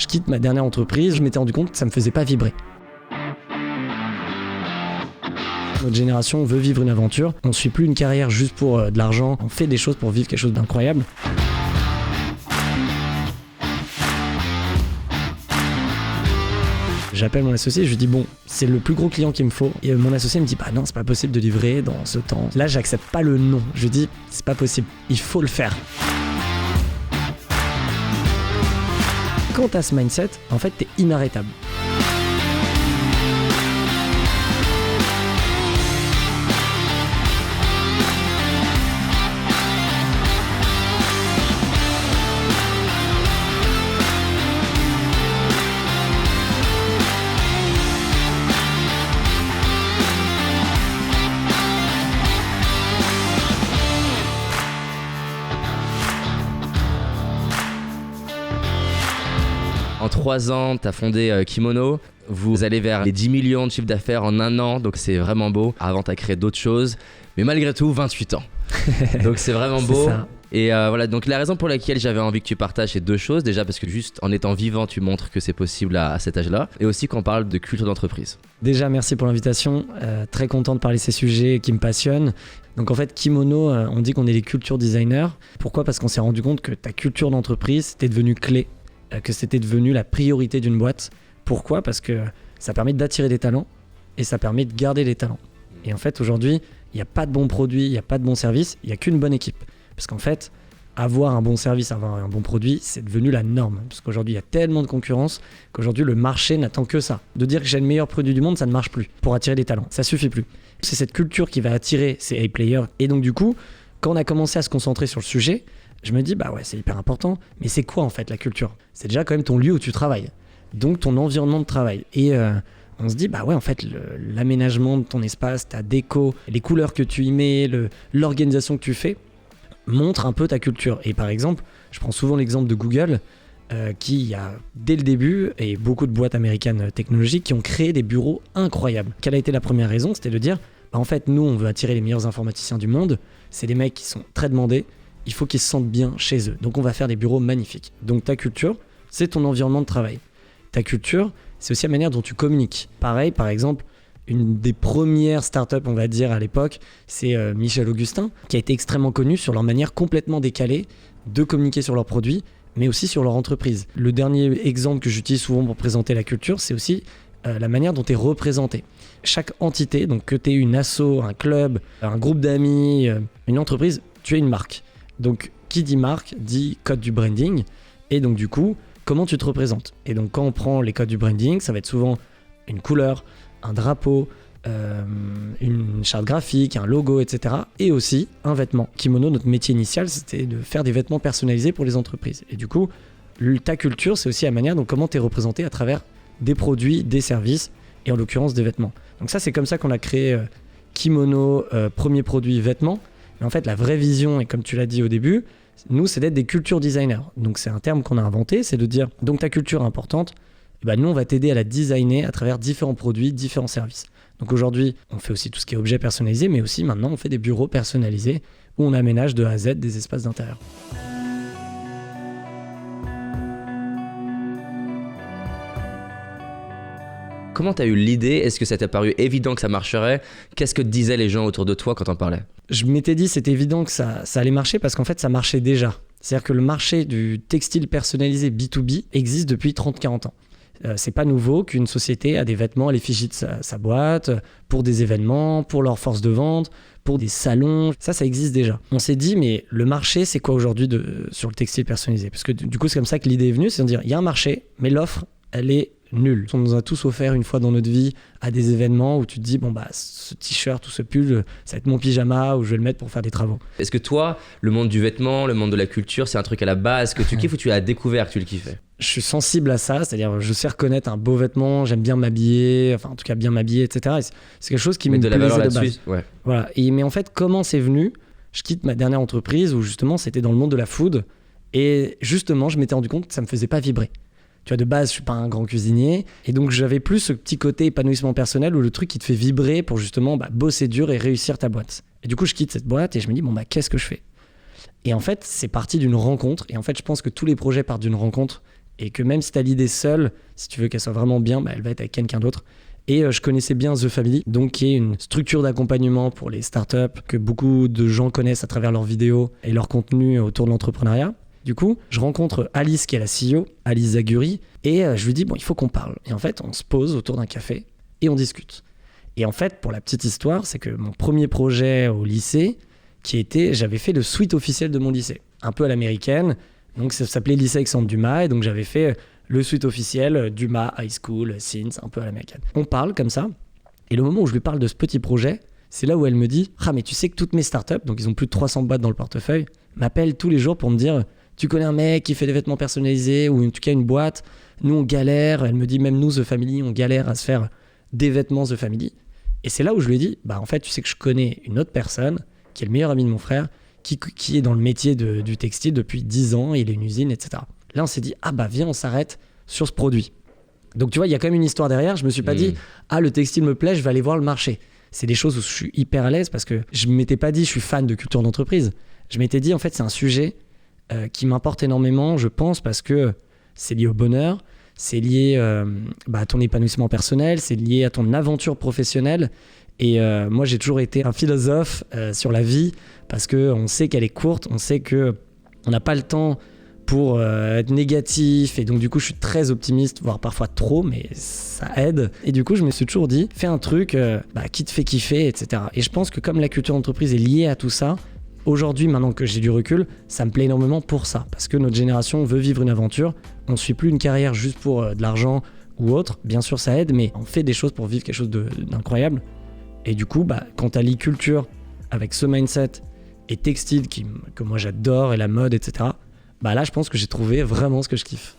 Je quitte ma dernière entreprise, je m'étais rendu compte que ça me faisait pas vibrer. Notre génération veut vivre une aventure, on ne suit plus une carrière juste pour de l'argent, on fait des choses pour vivre quelque chose d'incroyable. J'appelle mon associé, je lui dis bon, c'est le plus gros client qu'il me faut. Et mon associé me dit bah non, c'est pas possible de livrer dans ce temps. Là, j'accepte pas le non. Je lui dis c'est pas possible, il faut le faire. Quand t'as ce mindset, en fait, t'es inarrêtable. En 3 ans, tu as fondé Kimono. Vous allez vers les 10 millions de chiffre d'affaires en 1 an, donc c'est vraiment beau. Avant, tu as créé d'autres choses, mais malgré tout, 28 ans. Donc c'est vraiment beau. Ça. Et voilà, donc la raison pour laquelle j'avais envie que tu partages ces 2 choses, déjà parce que juste en étant vivant, tu montres que c'est possible à cet âge-là, et aussi qu'on parle de culture d'entreprise. Déjà, merci pour l'invitation. Très content de parler de ces sujets qui me passionnent. Donc en fait, Kimono, on dit qu'on est les culture designers. Pourquoi ? Parce qu'on s'est rendu compte que ta culture d'entreprise, c'était devenu clé, que c'était devenu la priorité d'une boîte. Pourquoi ? Parce que ça permet d'attirer des talents et ça permet de garder les talents. Et en fait, aujourd'hui, il n'y a pas de bons produits, il n'y a pas de bons services, il n'y a qu'une bonne équipe. Parce qu'en fait, avoir un bon service, avoir un bon produit, c'est devenu la norme. Parce qu'aujourd'hui, il y a tellement de concurrence qu'aujourd'hui, le marché n'attend que ça. De dire que j'ai le meilleur produit du monde, ça ne marche plus pour attirer des talents. Ça suffit plus. C'est cette culture qui va attirer ces A-players. Et donc, du coup, quand on a commencé à se concentrer sur le sujet, je me dis, bah ouais, c'est hyper important. Mais c'est quoi en fait la culture ? C'est déjà quand même ton lieu où tu travailles. Donc, ton environnement de travail. Et on se dit, bah ouais, en fait, l'aménagement de ton espace, ta déco, les couleurs que tu y mets, l'organisation que tu fais, montre un peu ta culture. Et par exemple, je prends souvent l'exemple de Google, qui a, dès le début, et beaucoup de boîtes américaines technologiques qui ont créé des bureaux incroyables. Quelle a été la première raison ? C'était de dire, bah en fait, nous, on veut attirer les meilleurs informaticiens du monde. C'est des mecs qui sont très demandés. Il faut qu'ils se sentent bien chez eux. Donc, on va faire des bureaux magnifiques. Donc, ta culture, c'est ton environnement de travail. Ta culture, c'est aussi la manière dont tu communiques. Pareil, par exemple, une des premières startups, on va dire, à l'époque, c'est Michel Augustin, qui a été extrêmement connu sur leur manière complètement décalée de communiquer sur leurs produits, mais aussi sur leur entreprise. Le dernier exemple que j'utilise souvent pour présenter la culture, c'est aussi la manière dont tu es représenté. Chaque entité, donc que tu aies une asso, un club, un groupe d'amis, une entreprise, tu es une marque. Donc, qui dit marque, dit code du branding. Et donc, du coup, comment tu te représentes ? Et donc, quand on prend les codes du branding, ça va être souvent une couleur, un drapeau, une charte graphique, un logo, etc. Et aussi un vêtement. Kimono, notre métier initial, c'était de faire des vêtements personnalisés pour les entreprises. Et du coup, ta culture, c'est aussi la manière dont comment tu es représenté à travers des produits, des services, et en l'occurrence des vêtements. Donc ça, c'est comme ça qu'on a créé Kimono, premier produit vêtements. Mais en fait, la vraie vision, et comme tu l'as dit au début, nous, c'est d'être des culture designers. Donc c'est un terme qu'on a inventé, c'est de dire, donc ta culture est importante, et ben nous, on va t'aider à la designer à travers différents produits, différents services. Donc aujourd'hui, on fait aussi tout ce qui est objet personnalisé, mais aussi maintenant, on fait des bureaux personnalisés où on aménage de A à Z des espaces d'intérieur. Comment tu as eu l'idée ? Est-ce que ça t'a paru évident que ça marcherait ? Qu'est-ce que disaient les gens autour de toi quand t'en parlais ? Je m'étais dit c'était évident que ça allait marcher parce qu'en fait ça marchait déjà. C'est-à-dire que le marché du textile personnalisé B2B existe depuis 30-40 ans. C'est pas nouveau qu'une société a des vêtements à l'effigie de sa boîte, pour des événements, pour leur force de vente, pour des salons. Ça existe déjà. On s'est dit mais le marché c'est quoi aujourd'hui sur le textile personnalisé ? Parce que du coup c'est comme ça que l'idée est venue, c'est de dire il y a un marché mais l'offre elle est nul. On nous a tous offert une fois dans notre vie à des événements où tu te dis bon bah ce t-shirt ou ce pull ça va être mon pyjama ou je vais le mettre pour faire des travaux. Est-ce que toi, le monde du vêtement, le monde de la culture, c'est un truc à la base que tu kiffes ou tu as découvert que tu le kiffais ? Je suis sensible à ça, c'est-à-dire je sais reconnaître un beau vêtement, j'aime bien m'habiller, enfin en tout cas bien m'habiller, etc. Et c'est quelque chose qui me plaisait de base. Mettre de la valeur là-dessus, ouais. Voilà. Mais en fait, comment c'est venu ? Je quitte ma dernière entreprise où justement c'était dans le monde de la food et justement je m'étais rendu compte que ça me faisait pas vibrer. Tu vois, de base, je suis pas un grand cuisinier. Et donc, j'avais plus ce petit côté épanouissement personnel où le truc qui te fait vibrer pour justement bosser dur et réussir ta boîte. Et du coup, je quitte cette boîte et je me dis, qu'est-ce que je fais ? Et en fait, c'est parti d'une rencontre. Et en fait, je pense que tous les projets partent d'une rencontre. Et que même si tu as l'idée seule, si tu veux qu'elle soit vraiment bien, elle va être avec quelqu'un d'autre. Et je connaissais bien The Family, donc qui est une structure d'accompagnement pour les startups que beaucoup de gens connaissent à travers leurs vidéos et leur contenu autour de l'entrepreneuriat. Du coup, je rencontre Alice qui est la CEO, Alice Zaguri, et je lui dis il faut qu'on parle. Et en fait, on se pose autour d'un café et on discute. Et en fait, pour la petite histoire, c'est que mon premier projet au lycée, j'avais fait le suite officiel de mon lycée, un peu à l'américaine. Donc ça s'appelait lycée Alexandre Dumas, et donc j'avais fait le suite officiel Dumas High School, Sins, un peu à l'américaine. On parle comme ça, et le moment où je lui parle de ce petit projet, c'est là où elle me dit « Ah mais tu sais que toutes mes startups, donc ils ont plus de 300 boîtes dans le portefeuille, m'appellent tous les jours pour me dire « Tu connais un mec qui fait des vêtements personnalisés ou en tout cas une boîte, nous on galère. » Elle me dit « Même nous, The Family, on galère à se faire des vêtements The Family. » Et c'est là où je lui ai dit « En fait, tu sais que je connais une autre personne qui est le meilleur ami de mon frère, qui est dans le métier du textile depuis 10 ans, il a une usine, etc. » Là, on s'est dit, viens, on s'arrête sur ce produit. Donc, tu vois, il y a quand même une histoire derrière. Je me suis pas dit, le textile me plaît, je vais aller voir le marché. C'est des choses où je suis hyper à l'aise parce que je m'étais pas dit, je suis fan de culture d'entreprise. Je m'étais dit, en fait, c'est un sujet qui m'importe énormément, je pense, parce que c'est lié au bonheur, c'est lié à ton épanouissement personnel, c'est lié à ton aventure professionnelle. Et moi, j'ai toujours été un philosophe sur la vie parce qu'on sait qu'elle est courte, on sait qu'on n'a pas le temps pour être négatif, et donc du coup je suis très optimiste, voire parfois trop, mais ça aide. Et du coup je me suis toujours dit, fais un truc qui te fait kiffer, etc. Et je pense que comme la culture d'entreprise est liée à tout ça, aujourd'hui, maintenant que j'ai du recul, ça me plaît énormément pour ça, parce que notre génération veut vivre une aventure, on ne suit plus une carrière juste pour de l'argent ou autre, bien sûr ça aide, mais on fait des choses pour vivre quelque chose d'incroyable. Et du coup, quand tu allies culture avec ce mindset et textile que moi j'adore, et la mode, etc., là je pense que j'ai trouvé vraiment ce que je kiffe.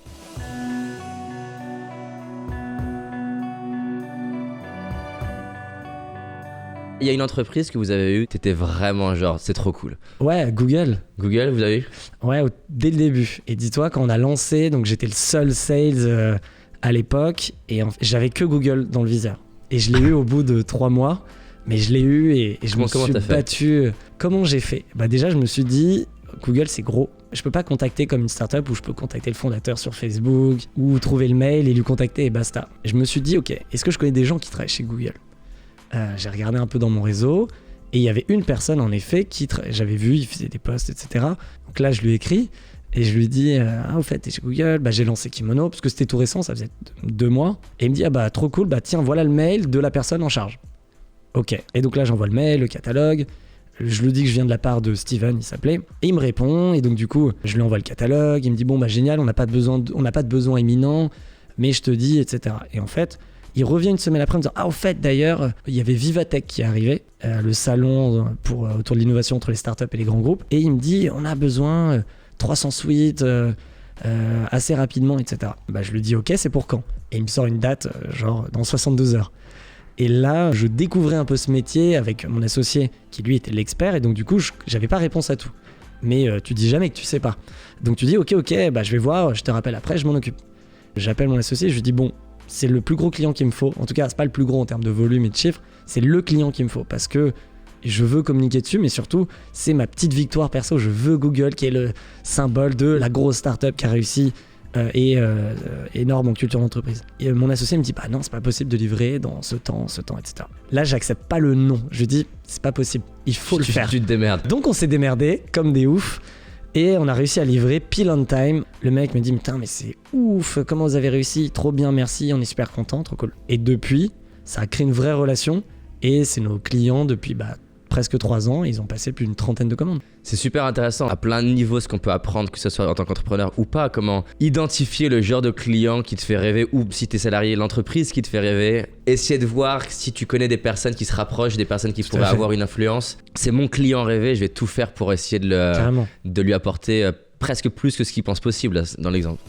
Il y a une entreprise que vous avez eue, t'étais vraiment genre, c'est trop cool. Ouais, Google. Google, vous avez eu ? Ouais, dès le début. Et dis-toi, quand on a lancé, donc j'étais le seul sales à l'époque, et j'avais que Google dans le viseur. Et je l'ai eu au bout de 3 mois, mais je l'ai eu et je me suis battu. Comment j'ai fait ? Déjà, je me suis dit, Google, c'est gros. Je peux pas contacter comme une startup où je peux contacter le fondateur sur Facebook ou trouver le mail et lui contacter et basta. Je me suis dit, ok, est-ce que je connais des gens qui travaillent chez Google ? J'ai regardé un peu dans mon réseau et il y avait une personne en effet j'avais vu, il faisait des posts, etc. Donc là, je lui ai écrit et je lui ai dit, au fait, t'es chez Google, j'ai lancé Kimono parce que c'était tout récent, ça faisait 2 mois. Et il me dit, trop cool, tiens, voilà le mail de la personne en charge. Ok. Et donc là, j'envoie le mail, le catalogue. Je lui dis que je viens de la part de Steven, il s'appelait, et il me répond, et donc du coup, je lui envoie le catalogue, il me dit génial, on n'a pas de besoin imminent, mais je te dis, etc. Et en fait, il revient une semaine après en me disant, au fait d'ailleurs, il y avait Vivatech qui est arrivé, le salon autour de l'innovation entre les startups et les grands groupes, et il me dit, on a besoin 300 suites assez rapidement, etc. Je lui dis, ok, c'est pour quand ? Et il me sort une date, genre dans 62 heures. Et là, je découvrais un peu ce métier avec mon associé qui lui était l'expert, et donc du coup, j'avais pas réponse à tout. Mais tu dis jamais que tu sais pas. Donc tu dis ok, je vais voir, je te rappelle après, je m'en occupe. J'appelle mon associé, je lui dis c'est le plus gros client qu'il me faut. En tout cas, c'est pas le plus gros en termes de volume et de chiffres, c'est le client qu'il me faut parce que je veux communiquer dessus, mais surtout, c'est ma petite victoire perso. Je veux Google qui est le symbole de la grosse startup qui a réussi et énorme en culture d'entreprise. Et mon associé me dit non, c'est pas possible de livrer dans ce temps, etc. Là, j'accepte pas le non. Je dis c'est pas possible, il faut le faire. Tu te démerdes. Donc on s'est démerdé comme des oufs et on a réussi à livrer pile on time. Le mec me dit putain mais c'est ouf, comment vous avez réussi, trop bien, merci, on est super content, trop cool. Et depuis, ça a créé une vraie relation et c'est nos clients depuis presque 3 ans, ils ont passé plus d'une 30aine de commandes. C'est super intéressant, à plein de niveaux, ce qu'on peut apprendre, que ce soit en tant qu'entrepreneur ou pas, comment identifier le genre de client qui te fait rêver, ou si t'es salarié, l'entreprise qui te fait rêver. Essayer de voir si tu connais des personnes qui se rapprochent, des personnes qui pourraient avoir une influence. C'est mon client rêvé, je vais tout faire pour essayer de lui apporter presque plus que ce qu'il pense possible dans l'exemple.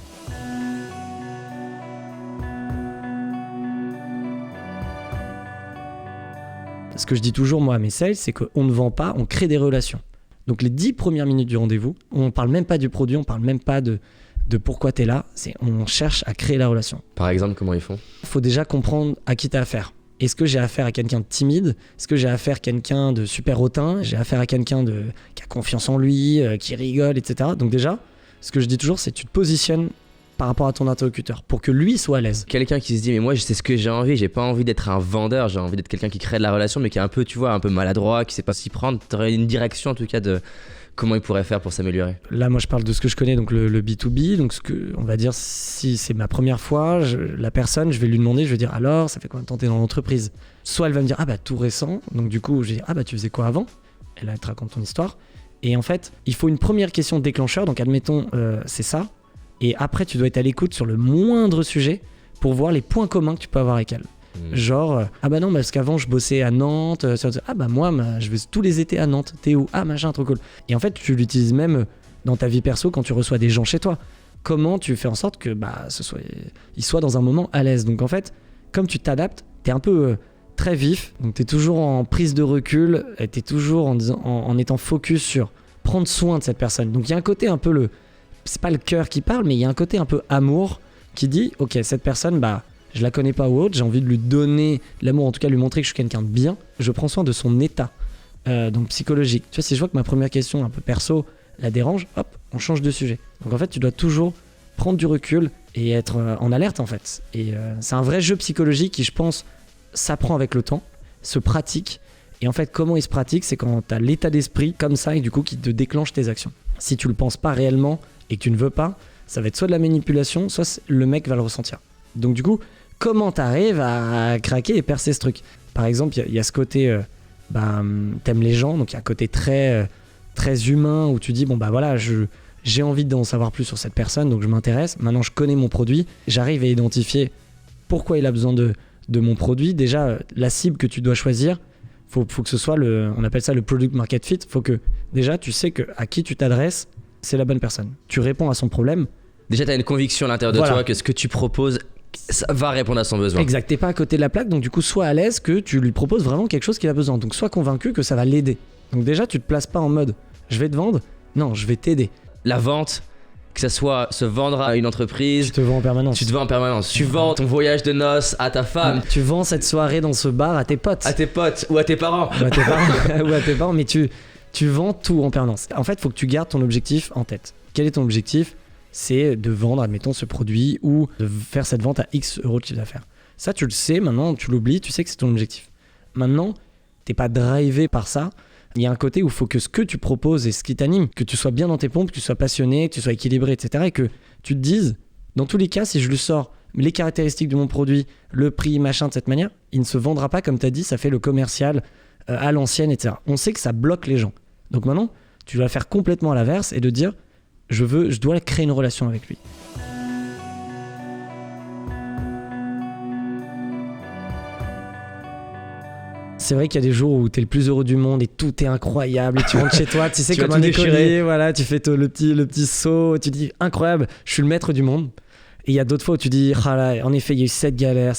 Ce que je dis toujours moi à mes sales, c'est qu'on ne vend pas, on crée des relations. Donc les 10 premières minutes du rendez-vous, on ne parle même pas du produit, on ne parle même pas de pourquoi tu es là, on cherche à créer la relation. Par exemple, comment ils font ? Il faut déjà comprendre à qui tu as affaire. Est-ce que j'ai affaire à quelqu'un de timide ? Est-ce que j'ai affaire à quelqu'un de super hautain ? J'ai affaire à quelqu'un qui a confiance en lui, qui rigole, etc. Donc déjà, ce que je dis toujours, c'est que tu te positionnes par rapport à ton interlocuteur pour que lui soit à l'aise. Quelqu'un qui se dit mais moi je sais ce que j'ai envie, j'ai pas envie d'être un vendeur, j'ai envie d'être quelqu'un qui crée de la relation mais qui est un peu, tu vois, un peu maladroit, qui sait pas s'y prendre. T'aurais une direction en tout cas de comment il pourrait faire pour s'améliorer? Là, moi, je parle de ce que je connais, donc le B2B. Donc, on va dire, si c'est ma première fois, la personne, je vais lui demander, je vais dire, alors, ça fait combien de temps t'es dans l'entreprise? Soit elle va me dire, ah bah tout récent. Donc, du coup, je vais dire, ah bah tu faisais quoi avant? Et là, elle te raconte ton histoire. Et en fait, il faut une première question déclencheur. Donc, admettons, c'est ça. Et après, tu dois être à l'écoute sur le moindre sujet pour voir les points communs que tu peux avoir avec elle. Genre, ah bah non, parce qu'avant je bossais à Nantes, ah bah moi je vais tous les étés à Nantes, t'es où? Ah machin, trop cool. Et en fait, tu l'utilises même dans ta vie perso quand tu reçois des gens chez toi. Comment tu fais en sorte que ils soient dans un moment à l'aise. Donc en fait, comme tu t'adaptes, t'es un peu très vif, donc t'es toujours en prise de recul, et t'es toujours en étant focus sur prendre soin de cette personne. Donc il y a un côté un peu c'est pas le cœur qui parle, mais il y a un côté un peu amour qui dit, ok, cette personne, je la connais pas ou autre, j'ai envie de lui donner l'amour, en tout cas lui montrer que je suis quelqu'un de bien. Je prends soin de son état, donc psychologique. Tu vois, si je vois que ma première question un peu perso la dérange, hop, on change de sujet. Donc en fait, tu dois toujours prendre du recul et être en alerte en fait. Et c'est un vrai jeu psychologique qui, je pense, s'apprend avec le temps, se pratique. Et en fait, comment il se pratique, c'est quand tu as l'état d'esprit comme ça et du coup qui te déclenche tes actions. Si tu le penses pas réellement et que tu ne veux pas, ça va être soit de la manipulation, soit le mec va le ressentir. Donc du coup, comment t'arrives à craquer et percer ce truc? Par exemple, il y a ce côté, t'aimes les gens, donc il y a un côté très, très humain où tu dis, voilà, j'ai envie d'en savoir plus sur cette personne, donc je m'intéresse. Maintenant, je connais mon produit, j'arrive à identifier pourquoi il a besoin de mon produit. Déjà, la cible que tu dois choisir, faut que ce soit on appelle ça le product market fit. Faut que déjà, tu sais à qui tu t'adresses, c'est la bonne personne. Tu réponds à son problème. Déjà, t'as une conviction à l'intérieur de toi que ce que tu proposes, ça va répondre à son besoin. Exact, t'es pas à côté de la plaque, donc du coup sois à l'aise que tu lui proposes vraiment quelque chose qu'il a besoin. Donc sois convaincu que ça va l'aider. Donc déjà tu te places pas en mode je vais te vendre, non, je vais t'aider. La vente, que ça soit se vendre à une entreprise. Tu te vends en permanence. Tu te vends en permanence. Tu vends ton voyage de noces à ta femme. Tu vends cette soirée dans ce bar à tes potes. À tes potes ou à tes parents. Ou à tes parents, mais tu vends tout en permanence. En fait, il faut que tu gardes ton objectif en tête. Quel est ton objectif? C'est de vendre, admettons, ce produit ou de faire cette vente à X euros de chiffre d'affaires. Ça, tu le sais, maintenant, tu l'oublies, tu sais que c'est ton objectif. Maintenant, t'es pas drivé par ça. Il y a un côté où il faut que ce que tu proposes et ce qui t'anime, que tu sois bien dans tes pompes, que tu sois passionné, que tu sois équilibré, etc. Et que tu te dises, dans tous les cas, si je lui sors les caractéristiques de mon produit, le prix, machin, de cette manière, il ne se vendra pas, comme tu as dit, ça fait le commercial à l'ancienne, etc. On sait que ça bloque les gens. Donc maintenant, tu dois faire complètement à l'inverse et de dire, je dois créer une relation avec lui. C'est vrai qu'il y a des jours où t'es le plus heureux du monde et tout est incroyable et tu rentres chez toi, tu sais, comme un écolier, voilà, tu fais le petit saut, tu dis incroyable, je suis le maître du monde. Et il y a d'autres fois où tu dis, ah là, en effet, il y a eu cette galère,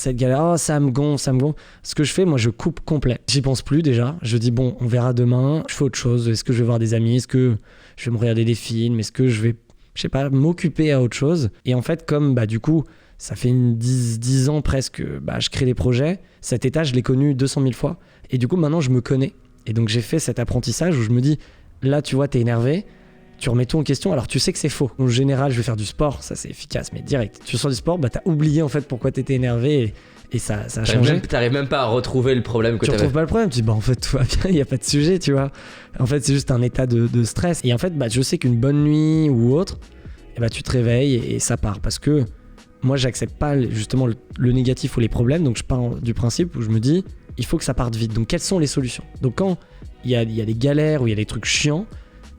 oh ça me gonfle. Ce que je fais, moi, je coupe complet. J'y pense plus déjà. Je dis, bon, on verra demain, je fais autre chose. Est-ce que je vais voir des amis? Est-ce que je vais me regarder des films? Est-ce que je vais, je sais pas, m'occuper à autre chose? Et en fait, comme du coup, ça fait 10 ans presque, je crée des projets. Cet état, je l'ai connu 200 000 fois. Et du coup, maintenant, je me connais. Et donc, j'ai fait cet apprentissage où je me dis, là, tu vois, t'es énervé. Tu remets tout en question, alors tu sais que c'est faux. En général, je vais faire du sport, ça c'est efficace, mais direct. Tu sors du sport, t'as oublié en fait pourquoi t'étais énervé et ça a changé. T'arrives même pas à retrouver le problème que tu retrouves pas le problème, tu dis en fait tout va bien, il n'y a pas de sujet, tu vois. En fait, c'est juste un état de stress. Et en fait, je sais qu'une bonne nuit ou autre, tu te réveilles et ça part. Parce que moi, j'accepte pas justement le négatif ou les problèmes, donc je pars du principe où je me dis, il faut que ça parte vite. Donc quelles sont les solutions? Donc quand il y a des galères ou il y a des trucs chiants,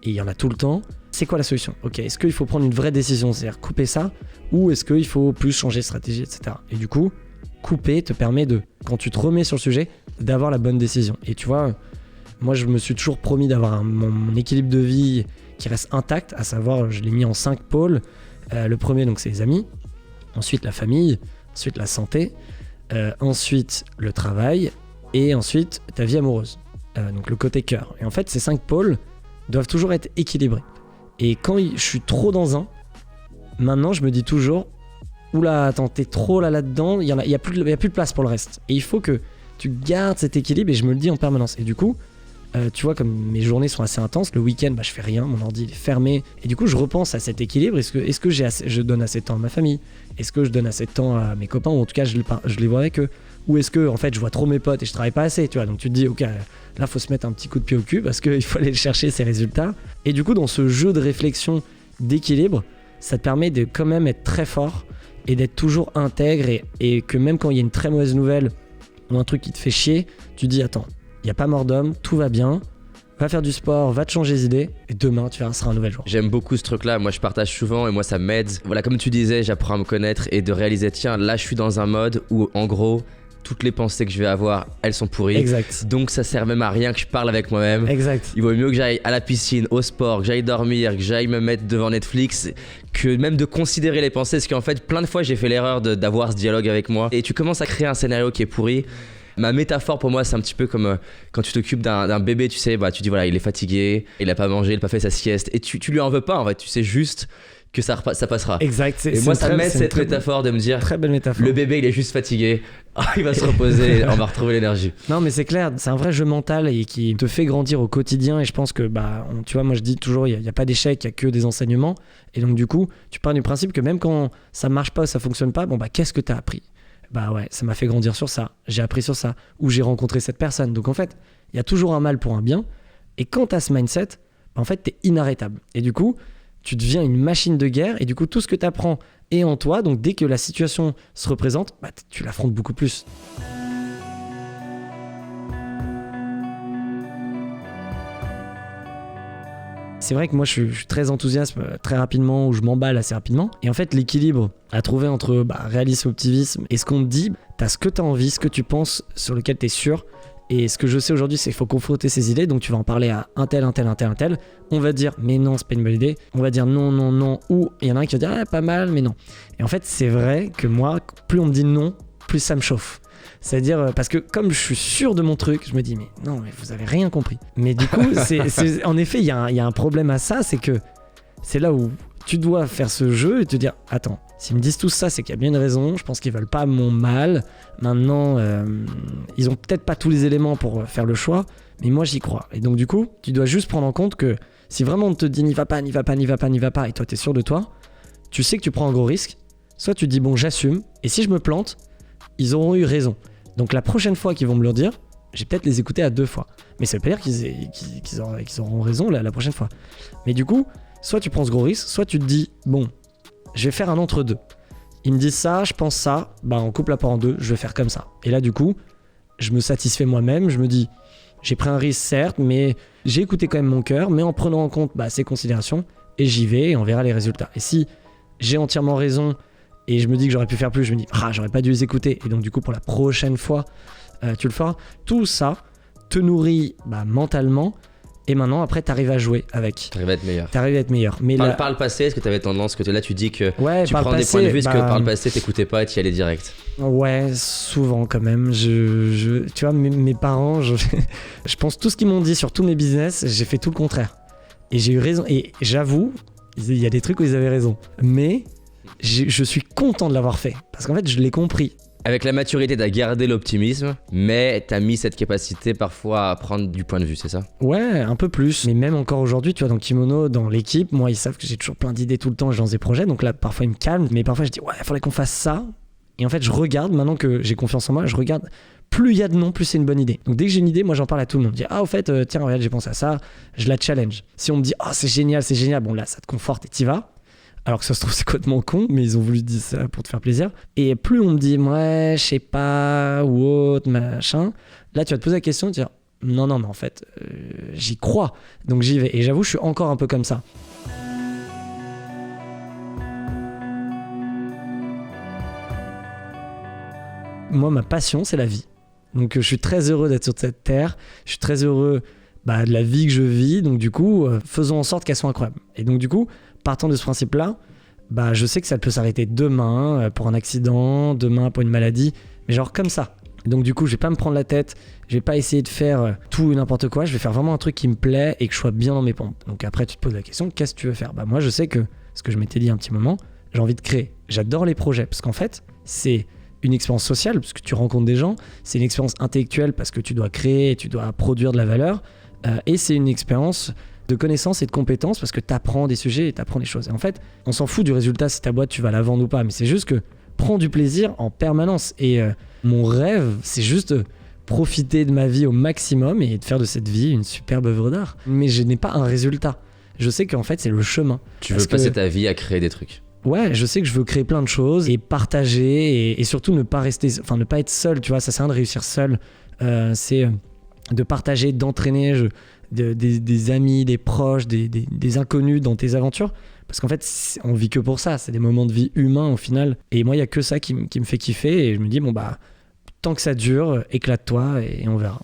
et il y en a tout le temps, c'est quoi la solution? Ok, est-ce qu'il faut prendre une vraie décision, c'est-à-dire couper ça, ou est-ce qu'il faut plus changer de stratégie, etc. Et du coup, couper te permet de, quand tu te remets sur le sujet, d'avoir la bonne décision. Et tu vois, moi je me suis toujours promis d'avoir mon équilibre de vie qui reste intact, à savoir, je l'ai mis en 5 pôles. Le premier, donc, c'est les amis, ensuite la famille, ensuite la santé, ensuite le travail, et ensuite ta vie amoureuse. Donc le côté cœur. Et en fait, ces 5 pôles doivent toujours être équilibrés. Et quand je suis trop dans un, maintenant je me dis toujours, oula, attends, t'es trop là-dedans, il y a plus de place pour le reste. Et il faut que tu gardes cet équilibre, et je me le dis en permanence. Et du coup, tu vois, comme mes journées sont assez intenses, le week-end, je fais rien, mon ordi est fermé. Et du coup, je repense à cet équilibre. Est-ce que je donne assez de temps à ma famille? Est-ce que je donne assez de temps à mes copains? Ou en tout cas, je les vois avec eux. Ou est-ce que, en fait, je vois trop mes potes et je travaille pas assez, tu vois? Donc tu te dis, ok, là, faut se mettre un petit coup de pied au cul parce qu'il faut aller chercher ces résultats. Et du coup, dans ce jeu de réflexion, d'équilibre, ça te permet de quand même être très fort et d'être toujours intègre et que même quand il y a une très mauvaise nouvelle ou un truc qui te fait chier, tu te dis attends, il n'y a pas mort d'homme, tout va bien, va faire du sport, va te changer les idées et demain tu verras, ce sera un nouvel jour. J'aime beaucoup ce truc-là, moi je partage souvent et moi ça m'aide. Voilà, comme tu disais, j'apprends à me connaître et de réaliser tiens, là je suis dans un mode où en gros, toutes les pensées que je vais avoir, elles sont pourries. Exact. Donc ça sert même à rien que je parle avec moi-même. Exact. Il vaut mieux que j'aille à la piscine, au sport, que j'aille dormir, que j'aille me mettre devant Netflix, que même de considérer les pensées. Parce qu'en fait, plein de fois, j'ai fait l'erreur d'avoir ce dialogue avec moi. Et tu commences à créer un scénario qui est pourri. Ma métaphore pour moi, c'est un petit peu comme quand tu t'occupes d'un bébé, tu sais, tu dis voilà, il est fatigué, il a pas mangé, il a pas fait sa sieste. Et tu lui en veux pas, en fait, tu sais juste que ça passera. Exact. Et moi, ça m'aide cette métaphore de me dire très belle métaphore. Le bébé, il est juste fatigué. Il va se reposer, on va retrouver l'énergie. Non, mais c'est clair, c'est un vrai jeu mental et qui te fait grandir au quotidien. Et je pense que, tu vois, moi je dis toujours, il n'y a pas d'échec, il n'y a que des enseignements. Et donc, du coup, tu pars du principe que même quand ça marche pas, ça fonctionne pas, qu'est-ce que tu as appris? Ouais, ça m'a fait grandir sur ça, j'ai appris sur ça, ou j'ai rencontré cette personne. Donc, en fait, il y a toujours un mal pour un bien. Et quand tu as ce mindset, en fait, tu es inarrêtable. Et du coup, tu deviens une machine de guerre et du coup tout ce que tu apprends est en toi, donc dès que la situation se représente, tu l'affrontes beaucoup plus. C'est vrai que moi je suis très enthousiaste très rapidement ou je m'emballe assez rapidement et en fait l'équilibre à trouver entre réalisme, optimisme et ce qu'on te dit, t'as ce que t'as envie, ce que tu penses, sur lequel t'es sûr. Et ce que je sais aujourd'hui, c'est qu'il faut confronter ses idées. Donc tu vas en parler à un tel. On va dire mais non, c'est pas une bonne idée. On va dire non. Ou il y en a un qui va dire pas mal, mais non. Et en fait, c'est vrai que moi, plus on me dit non, plus ça me chauffe. C'est-à-dire, parce que comme je suis sûr de mon truc, je me dis mais non, mais vous avez rien compris. Mais du coup, en effet, il y a un problème à ça, c'est que c'est là où tu dois faire ce jeu et te dire attends, s'ils me disent tout ça, c'est qu'il y a bien une raison. Je pense qu'ils veulent pas mon mal. Maintenant, ils ont peut-être pas tous les éléments pour faire le choix, mais moi j'y crois. Et donc du coup, tu dois juste prendre en compte que si vraiment on te dit n'y va pas, et toi t'es sûr de toi, tu sais que tu prends un gros risque. Soit tu te dis bon, j'assume, et si je me plante, ils auront eu raison. Donc la prochaine fois qu'ils vont me le dire, j'ai peut-être les écouter à 2 fois. Mais ça veut pas dire qu'ils auront raison la prochaine fois. Mais du coup, soit tu prends ce gros risque, soit tu te dis bon, je vais faire un entre-deux. Ils me disent ça, je pense ça, on coupe la part en deux, je vais faire comme ça. Et là, du coup, je me satisfais moi-même, je me dis, j'ai pris un risque, certes, mais j'ai écouté quand même mon cœur, mais en prenant en compte ces considérations, et j'y vais, et on verra les résultats. Et si j'ai entièrement raison, et je me dis que j'aurais pu faire plus, je me dis, j'aurais pas dû les écouter, et donc du coup, pour la prochaine fois, tu le feras. Tout ça te nourrit mentalement, et maintenant, après, t'arrives à jouer avec. T'arrives à être meilleur. Mais par le passé, est-ce que t'avais tendance, que là tu dis que tu prends des passé, points de vue, est-ce que par le passé t'écoutais pas et t'y allais direct? Ouais, souvent quand même. Tu vois, mes parents, je pense tout ce qu'ils m'ont dit sur tous mes business, j'ai fait tout le contraire. Et j'ai eu raison. Et j'avoue, il y a des trucs où ils avaient raison. Mais je suis content de l'avoir fait. Parce qu'en fait, je l'ai compris. Avec la maturité, t'as gardé l'optimisme, mais t'as mis cette capacité parfois à prendre du point de vue, c'est ça? Ouais, un peu plus. Mais même encore aujourd'hui, tu vois, dans Kimono, dans l'équipe, moi, ils savent que j'ai toujours plein d'idées tout le temps, je lance des projets. Donc là, parfois, ils me calment. Mais parfois, je dis, ouais, il faudrait qu'on fasse ça. Et en fait, je regarde, maintenant que j'ai confiance en moi, je regarde. Plus il y a de non, plus c'est une bonne idée. Donc dès que j'ai une idée, moi, j'en parle à tout le monde. Je dis, au fait, tiens, regarde, j'ai pensé à ça. Je la challenge. Si on me dit, c'est génial. Bon, là, ça te conforte et t'y vas. Alors que ça se trouve, c'est complètement con, mais ils ont voulu dire ça pour te faire plaisir. Et plus on me dit, ouais, je sais pas, ou autre, machin, là, tu vas te poser la question et te dire, non, mais en fait, j'y crois, donc j'y vais. Et j'avoue, je suis encore un peu comme ça. Moi, ma passion, c'est la vie. Donc, je suis très heureux d'être sur cette terre. Je suis très heureux de la vie que je vis. Donc, du coup, faisons en sorte qu'elle soit incroyable. Et donc, du coup, partant de ce principe-là, je sais que ça peut s'arrêter demain pour un accident, demain pour une maladie, mais genre comme ça. Donc du coup, je vais pas me prendre la tête, je vais pas essayer de faire tout et n'importe quoi, je vais faire vraiment un truc qui me plaît et que je sois bien dans mes pompes. Donc après, tu te poses la question, qu'est-ce que tu veux faire? Moi, je sais que, ce que je m'étais dit un petit moment, j'ai envie de créer. J'adore les projets, parce qu'en fait, c'est une expérience sociale, parce que tu rencontres des gens, c'est une expérience intellectuelle, parce que tu dois créer et tu dois produire de la valeur, Et c'est une expérience de connaissances et de compétences parce que tu apprends des sujets et tu apprends des choses. Et en fait, on s'en fout du résultat si ta boîte, tu vas la vendre ou pas. Mais c'est juste que prends du plaisir en permanence. Et mon rêve, c'est juste profiter de ma vie au maximum et de faire de cette vie une superbe œuvre d'art. Mais je n'ai pas un résultat. Je sais qu'en fait, c'est le chemin. Tu veux passer ta vie à créer des trucs. Ouais, je sais que je veux créer plein de choses et partager et surtout ne pas être seul, tu vois, ça sert à rien de réussir seul. C'est de partager, d'entraîner des amis, des proches, des inconnus dans tes aventures. Parce qu'en fait, on vit que pour ça, c'est des moments de vie humains au final. Et moi, il n'y a que ça qui me fait kiffer et je me dis, bon bah, tant que ça dure, éclate-toi et on verra.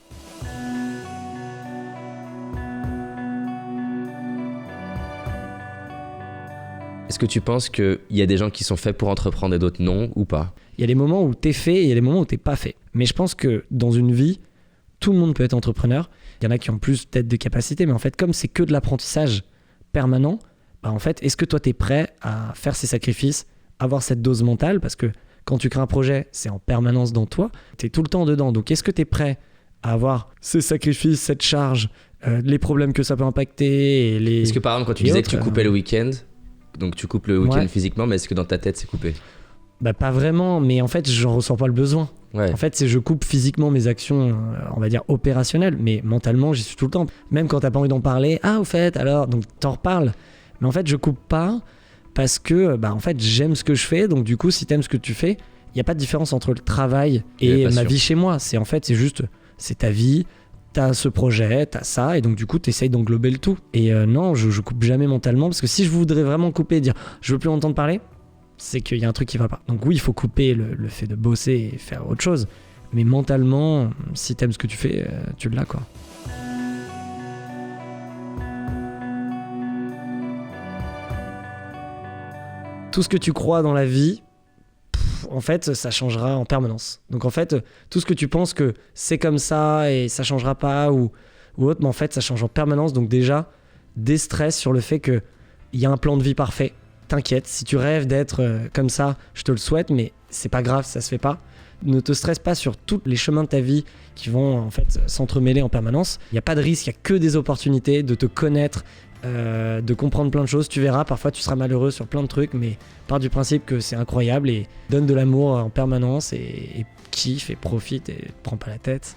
Est-ce que tu penses qu'il y a des gens qui sont faits pour entreprendre et d'autres non ou pas ? Il y a des moments où t'es fait et il y a des moments où t'es pas fait. Mais je pense que dans une vie, tout le monde peut être entrepreneur. Il y en a qui ont plus peut-être de capacités, mais en fait, comme c'est que de l'apprentissage permanent, bah en fait, est-ce que toi, t'es prêt à faire ces sacrifices, avoir cette dose mentale ? Parce que quand tu crées un projet, c'est en permanence dans toi, t'es tout le temps dedans. Donc, est-ce que t'es prêt à avoir ces sacrifices, cette charge, les problèmes que ça peut impacter et les... Est-ce que par exemple, quand tu disais que tu coupais le week-end, donc tu coupes le week-end physiquement, mais est-ce que dans ta tête, c'est coupé ? Bah pas vraiment, mais en fait, j'en ressens pas le besoin. Ouais. En fait, je coupe physiquement mes actions, on va dire opérationnelles, mais mentalement, j'y suis tout le temps. Même quand t'as pas envie d'en parler, au fait, alors, donc t'en reparles. Mais en fait, je coupe pas parce que, en fait, j'aime ce que je fais. Donc du coup, si t'aimes ce que tu fais, il y a pas de différence entre le travail et ma vie chez moi. C'est ta vie. T'as ce projet, t'as ça, et donc du coup t'essayes d'englober le tout. Et non, je coupe jamais mentalement, parce que si je voudrais vraiment couper et dire je veux plus entendre parler, c'est qu'il y a un truc qui va pas. Donc oui, il faut couper le fait de bosser et faire autre chose, mais mentalement, si t'aimes ce que tu fais, tu l'as quoi. Tout ce que tu crois dans la vie, en fait, ça changera en permanence. Donc en fait, tout ce que tu penses que c'est comme ça et ça changera pas ou autre, mais en fait, ça change en permanence. Donc déjà, déstresse sur le fait qu'il y a un plan de vie parfait. T'inquiète, si tu rêves d'être comme ça, je te le souhaite, mais c'est pas grave, ça se fait pas. Ne te stresse pas sur tous les chemins de ta vie qui vont en fait s'entremêler en permanence. Il n'y a pas de risque, il n'y a que des opportunités de te connaître, de comprendre plein de choses. Tu verras, parfois tu seras malheureux sur plein de trucs, mais pars du principe que c'est incroyable et donne de l'amour en permanence et kiffe et profite et prends pas la tête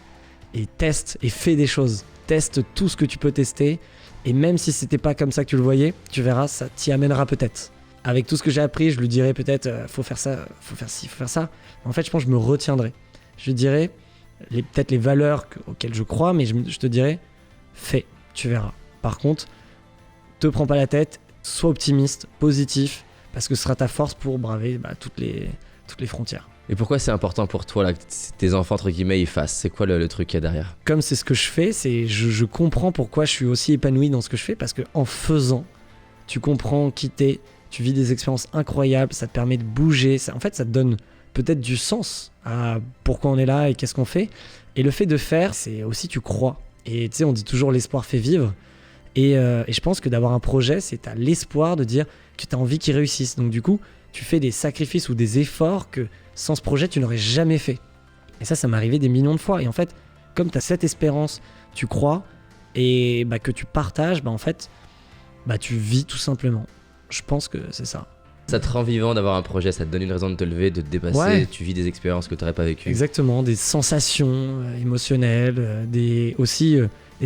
et teste et fais des choses. Teste tout ce que tu peux tester et même si c'était pas comme ça que tu le voyais, tu verras, ça t'y amènera peut-être. Avec tout ce que j'ai appris, je lui dirais peut-être faut faire ça, faut faire ci, faut faire ça. En fait, je pense que je me retiendrai. Je lui dirais peut-être les valeurs auxquelles je crois, mais je te dirais fais, tu verras. Par contre, te prends pas la tête, sois optimiste, positif, parce que ce sera ta force pour braver toutes les frontières. Et pourquoi c'est important pour toi là, que tes enfants, entre guillemets, ils fassent ? C'est quoi le truc qu'il y a derrière ? Comme c'est ce que je fais, je comprends pourquoi je suis aussi épanoui dans ce que je fais, parce qu'en faisant, tu comprends qui t'es, tu vis des expériences incroyables, ça te permet de bouger, ça te donne peut-être du sens à pourquoi on est là et qu'est-ce qu'on fait. Et le fait de faire, c'est aussi tu crois. Et tu sais, on dit toujours l'espoir fait vivre. Et je pense que d'avoir un projet, c'est t'as l'espoir de dire que t'as envie qu'il réussisse. Donc du coup, tu fais des sacrifices ou des efforts que sans ce projet, tu n'aurais jamais fait. Et ça m'est arrivé des millions de fois. Et en fait, comme t'as cette espérance, tu crois, et que tu partages, en fait, tu vis tout simplement. Je pense que c'est ça. Ça te rend vivant d'avoir un projet, ça te donne une raison de te lever, de te dépasser, tu vis des expériences que tu n'aurais pas vécues. Exactement, des sensations émotionnelles, des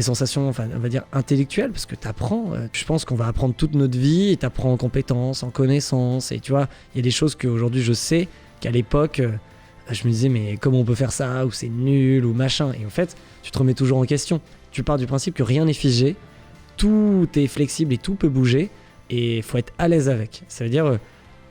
sensations, on va dire intellectuelles, parce que tu apprends. Je pense qu'on va apprendre toute notre vie et tu apprends en compétences, en connaissances. Et tu vois, il y a des choses qu'aujourd'hui je sais qu'à l'époque, je me disais, mais comment on peut faire ça, ou c'est nul, ou machin. Et en fait, tu te remets toujours en question. Tu pars du principe que rien n'est figé, tout est flexible et tout peut bouger. Et il faut être à l'aise avec. Ça veut dire,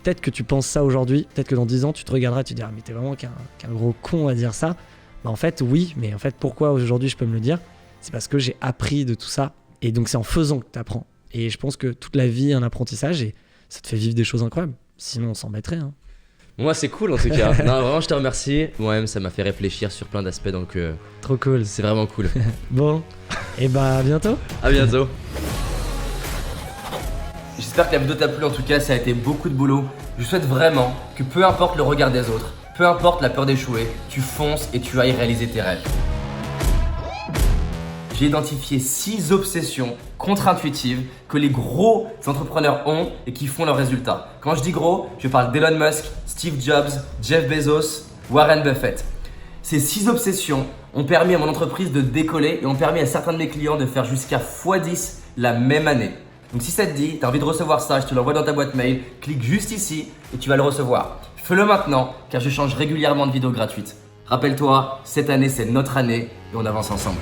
peut-être que tu penses ça aujourd'hui, peut-être que dans 10 ans, tu te regarderas et tu te diras, mais t'es vraiment qu'un gros con à dire ça. En fait, oui, mais en fait, pourquoi aujourd'hui je peux me le dire ? C'est parce que j'ai appris de tout ça. Et donc, c'est en faisant que tu apprends. Et je pense que toute la vie est un apprentissage et ça te fait vivre des choses incroyables. Sinon, on s'embêterait. Hein. Moi, c'est cool en tout cas. Non, vraiment, je te remercie. Moi-même, ça m'a fait réfléchir sur plein d'aspects, donc trop cool. C'est vraiment cool. Bon, et à bientôt. À bientôt. J'espère que la vidéo t'a plu, en tout cas ça a été beaucoup de boulot. Je souhaite vraiment que peu importe le regard des autres, peu importe la peur d'échouer, tu fonces et tu ailles réaliser tes rêves. j'ai identifié 6 obsessions contre-intuitives que les gros entrepreneurs ont et qui font leurs résultats. Quand je dis gros, je parle d'Elon Musk, Steve Jobs, Jeff Bezos, Warren Buffett. Ces 6 obsessions ont permis à mon entreprise de décoller et ont permis à certains de mes clients de faire jusqu'à x10 la même année. Donc si ça te dit, tu as envie de recevoir ça, je te l'envoie dans ta boîte mail, clique juste ici et tu vas le recevoir. Fais-le maintenant car je change régulièrement de vidéos gratuites. Rappelle-toi, cette année c'est notre année et on avance ensemble.